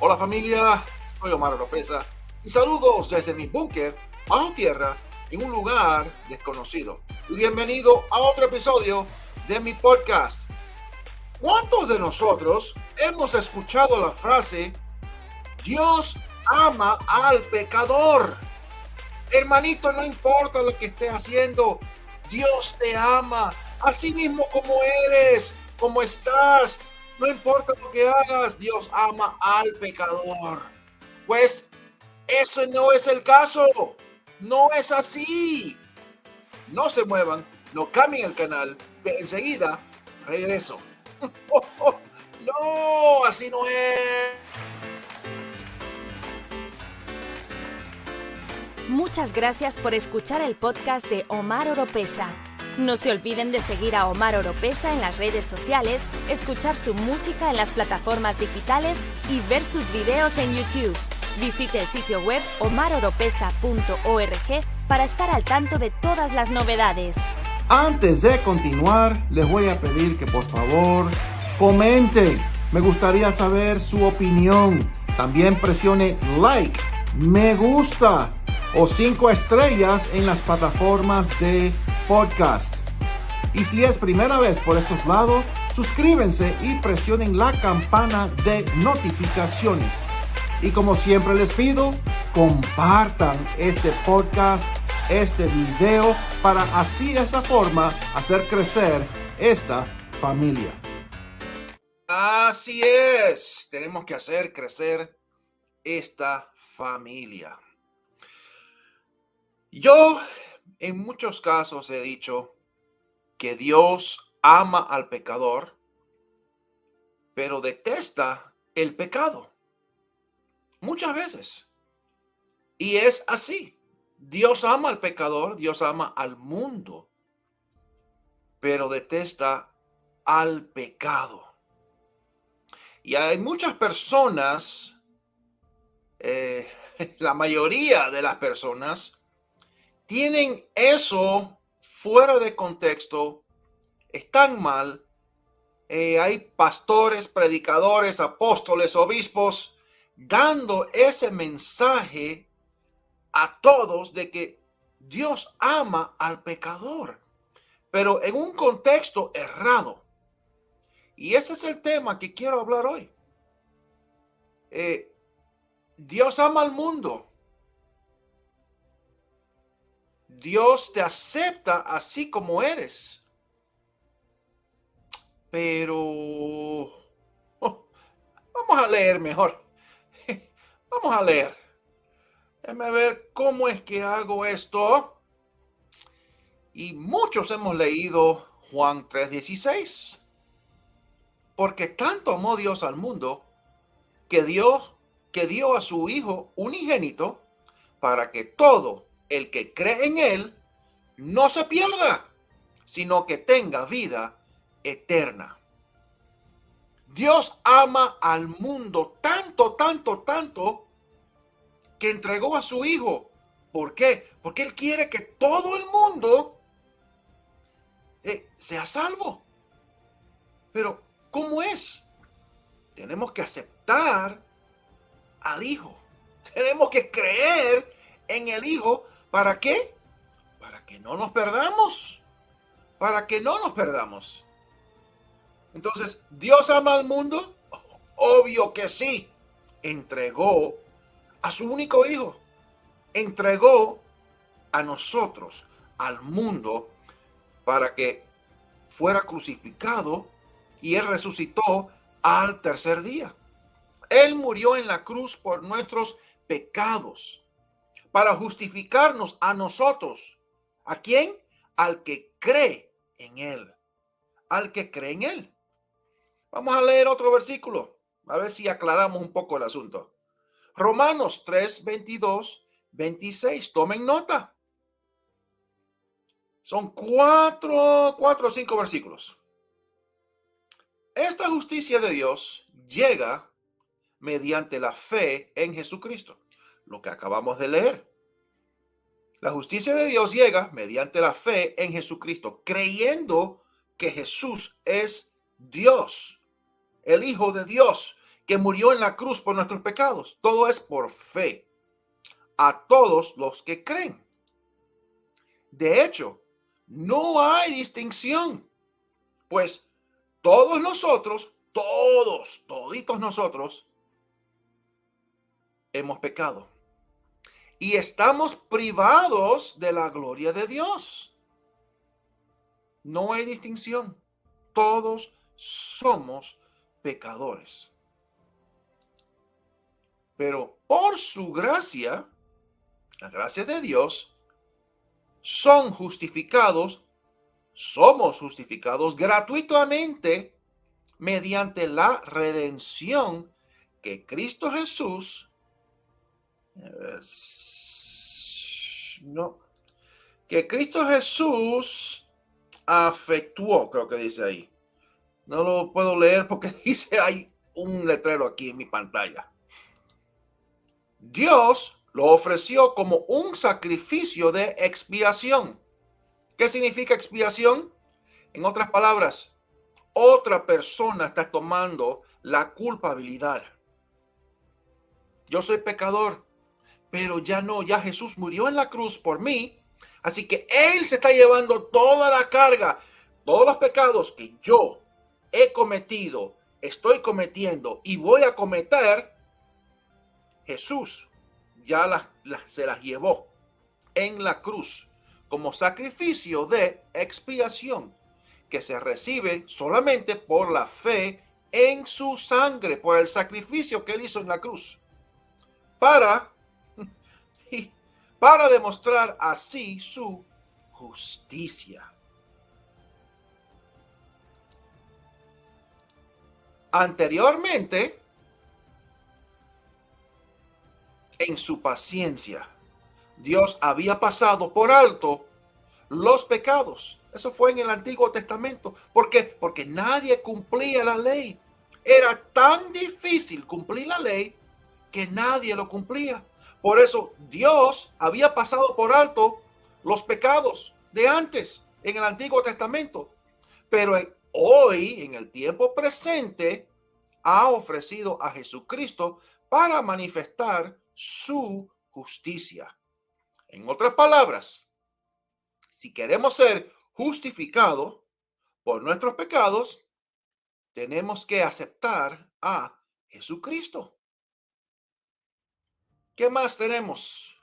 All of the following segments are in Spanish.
Hola familia, soy Omar Oropesa y saludos desde mi búnker bajo tierra en un lugar desconocido. Y bienvenido a otro episodio de mi podcast. ¿Cuántos de nosotros hemos escuchado la frase Dios ama al pecador? Hermanito, no importa lo que estés haciendo, Dios te ama, así mismo como eres, como estás. No importa lo que hagas, Dios ama al pecador. Pues eso no es el caso. No es así. No se muevan, no cambien el canal, que enseguida regreso. No, así no es. Muchas gracias por escuchar el podcast de Omar Oropesa. No se olviden de seguir a Omar Oropesa en las redes sociales, escuchar su música en las plataformas digitales y ver sus videos en YouTube. Visite el sitio web omaroropesa.org para estar al tanto de todas las novedades. Antes de continuar, les voy a pedir que por favor comenten. Me gustaría saber su opinión. También presione like, me gusta o 5 estrellas en las plataformas de podcast. Y si es primera vez por estos lados, suscríbanse y presionen la campana de notificaciones. Y como siempre les pido, compartan este podcast, este video, para así de esa forma hacer crecer esta familia. Así es, tenemos que hacer crecer esta familia. Yo en muchos casos he dicho que Dios ama al pecador, pero detesta el pecado. Muchas veces. Y es así. Dios ama al pecador, Dios ama al mundo, pero detesta al pecado. Y hay muchas personas, la mayoría de las personas, tienen eso fuera de contexto, están mal. Hay pastores, predicadores, apóstoles, obispos, dando ese mensaje a todos de que Dios ama al pecador, pero en un contexto errado. Y ese es el tema que quiero hablar hoy. Dios ama al mundo. Dios te acepta así como eres. Pero vamos a leer mejor. Vamos a leer. Déjame ver cómo es que hago esto. Y muchos hemos leído Juan 3:16. Porque tanto amó Dios al mundo que dio a su Hijo unigénito para que todo el que cree en él no se pierda, sino que tenga vida eterna. Dios ama al mundo tanto, tanto, tanto que entregó a su Hijo. ¿Por qué? Porque Él quiere que todo el mundo sea salvo. Pero, ¿cómo es? Tenemos que aceptar al Hijo. Tenemos que creer en el Hijo. ¿Para qué? Para que no nos perdamos. Para que no nos perdamos. Entonces, ¿Dios ama al mundo? Obvio que sí. Entregó a su único Hijo. Entregó a nosotros, al mundo, para que fuera crucificado, y Él resucitó al tercer día. Él murió en la cruz por nuestros pecados, para justificarnos a nosotros. ¿A quién? Al que cree en Él. Al que cree en Él. Vamos a leer otro versículo, a ver si aclaramos un poco el asunto. Romanos 3:22-26. Tomen nota. Son cuatro o 5 versículos. Esta justicia de Dios llega mediante la fe en Jesucristo. Lo que acabamos de leer. La justicia de Dios llega mediante la fe en Jesucristo, creyendo que Jesús es Dios, el Hijo de Dios, que murió en la cruz por nuestros pecados. Todo es por fe a todos los que creen. De hecho, no hay distinción, pues todos nosotros, toditos nosotros, hemos pecado y estamos privados de la gloria de Dios. No hay distinción. Todos somos pecadores. Pero por su gracia, la gracia de Dios, somos justificados gratuitamente mediante la redención que Cristo Jesús efectuó, creo que dice ahí. No lo puedo leer porque dice, hay un letrero aquí en mi pantalla. Dios lo ofreció como un sacrificio de expiación. ¿Qué significa expiación? En otras palabras, otra persona está tomando la culpabilidad. Yo soy pecador, pero ya Jesús murió en la cruz por mí. Así que Él se está llevando toda la carga, todos los pecados que yo he cometido, estoy cometiendo y voy a cometer. Jesús ya se las llevó en la cruz como sacrificio de expiación que se recibe solamente por la fe en su sangre, por el sacrificio que Él hizo en la cruz, para demostrar así su justicia. Anteriormente, en su paciencia, Dios había pasado por alto los pecados. Eso fue en el Antiguo Testamento. ¿Por qué? Porque nadie cumplía la ley. Era tan difícil cumplir la ley que nadie lo cumplía. Por eso Dios había pasado por alto los pecados de antes en el Antiguo Testamento. Pero hoy, en el tiempo presente, ha ofrecido a Jesucristo para manifestar su justicia. En otras palabras, si queremos ser justificados por nuestros pecados, tenemos que aceptar a Jesucristo. ¿Qué más tenemos?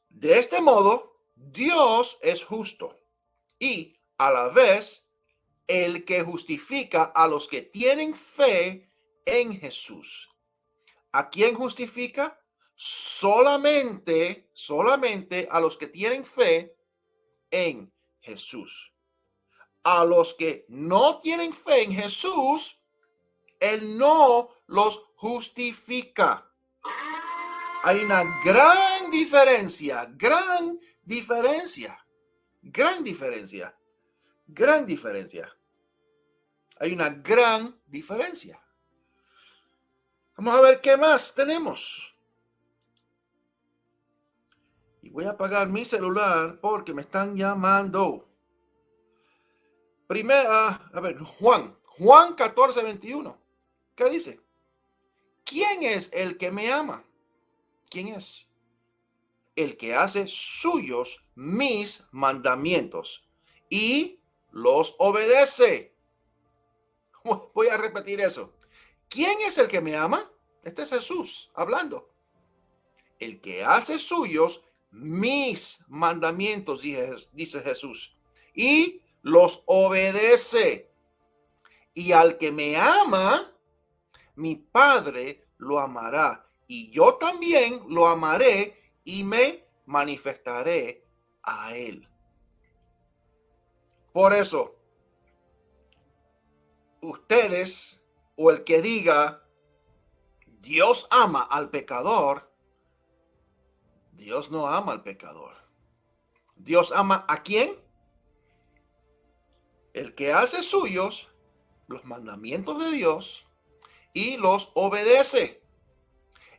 De este modo, Dios es justo y a la vez el que justifica a los que tienen fe en Jesús. ¿A quién justifica? Solamente a los que tienen fe en Jesús. A los que no tienen fe en Jesús, Él no los justifica. Hay una gran diferencia. Hay una gran diferencia. Vamos a ver qué más tenemos. Y voy a apagar mi celular porque me están llamando. Primera, Juan 14:21. ¿Qué dice? ¿Quién es el que me ama? ¿Quién es? El que hace suyos mis mandamientos y los obedece. Voy a repetir eso. ¿Quién es el que me ama? Este es Jesús hablando. El que hace suyos mis mandamientos, dice Jesús, y los obedece. Y al que me ama, mi Padre lo amará. Y yo también lo amaré y me manifestaré a él. Por eso, ustedes o el que diga Dios ama al pecador, Dios no ama al pecador. ¿Dios ama a quién? El que hace suyos los mandamientos de Dios y los obedece.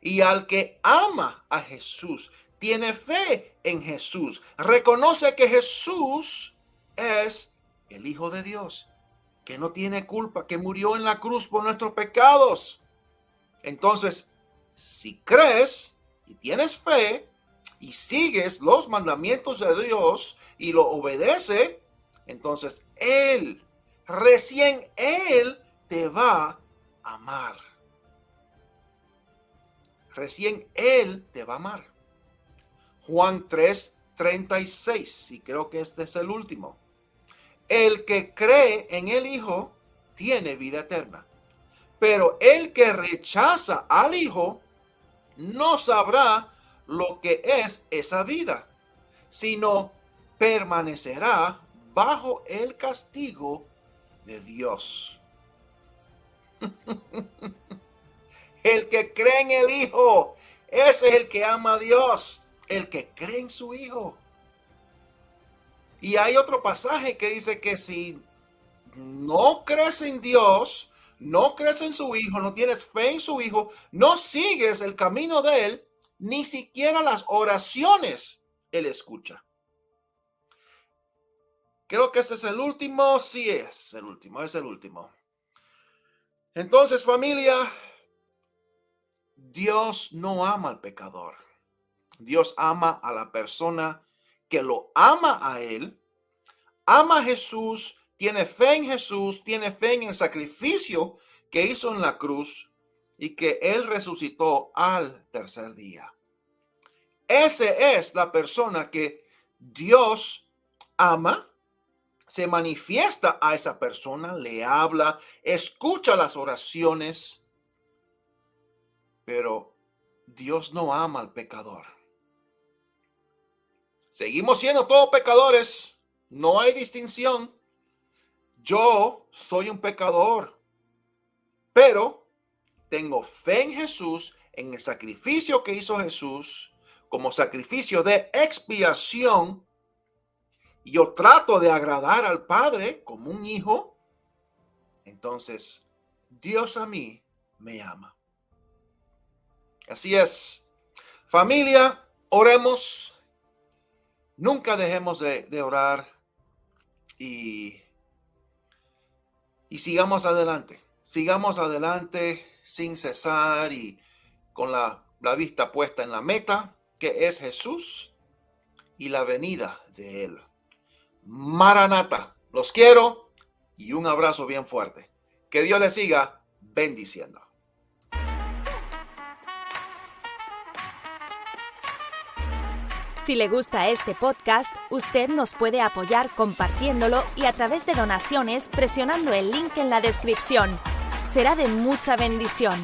Y al que ama a Jesús, tiene fe en Jesús, reconoce que Jesús es el Hijo de Dios, que no tiene culpa, que murió en la cruz por nuestros pecados. Entonces, si crees y tienes fe y sigues los mandamientos de Dios y lo obedeces, entonces recién Él te va a amar. Recién Él te va a amar. Juan 3:36, y creo que este es el último. El que cree en el Hijo tiene vida eterna, pero el que rechaza al Hijo no sabrá lo que es esa vida, sino permanecerá bajo el castigo de Dios. El que cree en el Hijo, ese es el que ama a Dios, el que cree en su Hijo. Y hay otro pasaje que dice que si no crees en Dios, no crees en su Hijo, no tienes fe en su Hijo, no sigues el camino de Él, ni siquiera las oraciones Él escucha. Creo que este es el último. Sí, es el último. Entonces, familia, Dios no ama al pecador. Dios ama a la persona que lo ama a Él, ama a Jesús, tiene fe en Jesús, tiene fe en el sacrificio que hizo en la cruz y que Él resucitó al tercer día. Esa es la persona que Dios ama, se manifiesta a esa persona, le habla, escucha las oraciones, pero Dios no ama al pecador. Seguimos siendo todos pecadores, no hay distinción. Yo soy un pecador, pero tengo fe en Jesús, en el sacrificio que hizo Jesús, como sacrificio de expiación. Yo trato de agradar al Padre como un hijo. Entonces, Dios a mí me ama. Así es. Familia, oremos. Nunca dejemos de orar y sigamos adelante. Sigamos adelante sin cesar y con la vista puesta en la meta, que es Jesús y la venida de Él. Maranata, los quiero y un abrazo bien fuerte. Que Dios les siga bendiciendo. Si le gusta este podcast, usted nos puede apoyar compartiéndolo y a través de donaciones presionando el link en la descripción. Será de mucha bendición.